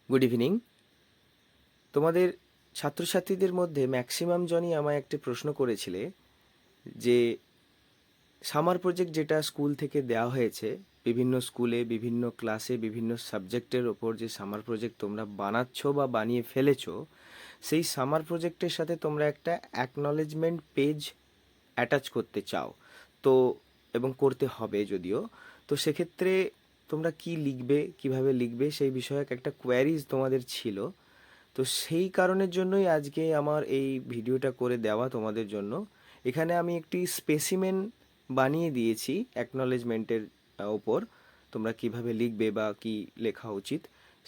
Good evening. তোমাদের ছাত্রছাত্রীদের মধ্যে ম্যাক্সিমাম জনই আমায় একটা প্রশ্ন করেছিলে যে সামার প্রজেক্ট যেটা স্কুল থেকে দেওয়া হয়েছে, বিভিন্ন স্কুলে বিভিন্ন ক্লাসে বিভিন্ন সাবজেক্টের ওপর যে সামার প্রজেক্ট তোমরা বানাচ্ছ বা বানিয়ে ফেলেছো, সেই সামার প্রজেক্টের সাথে তোমরা একটা অ্যাকনলেজমেন্ট পেজ অ্যাটাচ করতে চাও। তো এবং করতে হবে যদিও। তো সেক্ষেত্রে তোমরা কি লিখবে, কিভাবে লিখবে সেই বিষয়ে একটা কোয়ারিজ তোমাদের ছিল। তো সেই কারণের জন্যই আজকে আমার এই ভিডিওটা করে দেওয়া তোমাদের জন্য। এখানে আমি একটি স্পেসিমেন বানিয়ে দিয়েছি অ্যাকনলেজমেন্টের ওপর। তোমরা কিভাবে লিখবে বা কি লেখা উচিত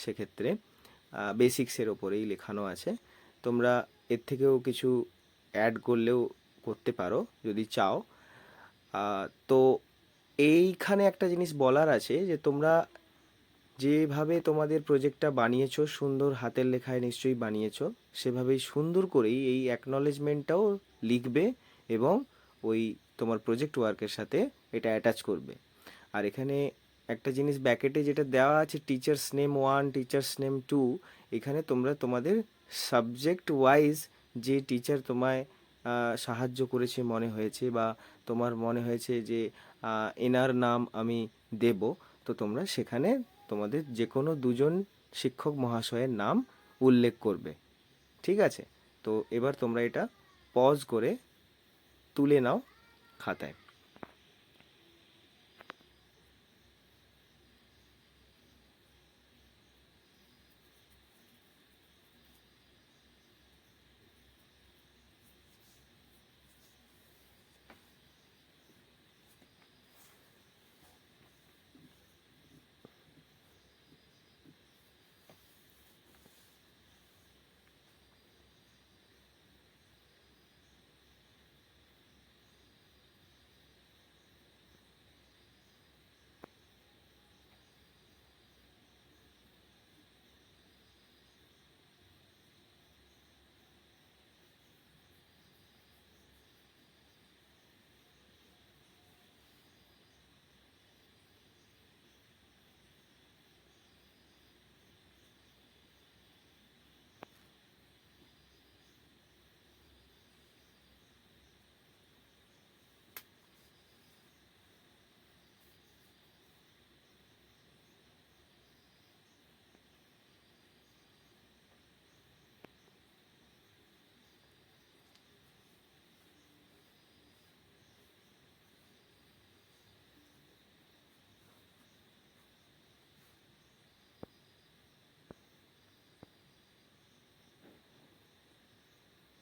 সেক্ষেত্রে বেসিক্সের ওপরেই লেখানো আছে। তোমরা এর থেকেও কিছু অ্যাড করলেও করতে পারো যদি চাও। তো এইখানে একটা জিনিস বলার আছে যে তোমরা যেভাবে তোমাদের প্রজেক্টটা বানিয়েছো, সুন্দর হাতের লেখায় নিশ্চয়ই বানিয়েছো, সেভাবেই সুন্দর করেই এই অ্যাকনলেজমেন্টটাও লিখবে এবং ওই তোমার প্রজেক্ট ওয়ার্কের সাথে এটা অ্যাটাচ করবে। আর এখানে একটা জিনিস ব্যাকেটে যেটা দেওয়া আছে, টিচার্স নেম 1, টিচার্স নেম 2, এখানে তোমরা তোমাদের সাবজেক্ট ওয়াইজ যে টিচার তোমায় সাহায্য করেছে মনে হয়েছে বা তোমার মনে হয়েছে যে এনার নাম আমি দেব, তো তোমরা সেখানে তোমাদের যে কোনো দুজন শিক্ষক মহাশয়ের নাম উল্লেখ করবে। ঠিক আছে? তো এবার তোমরা এটা পজ করে তুলে নাও খাতায়।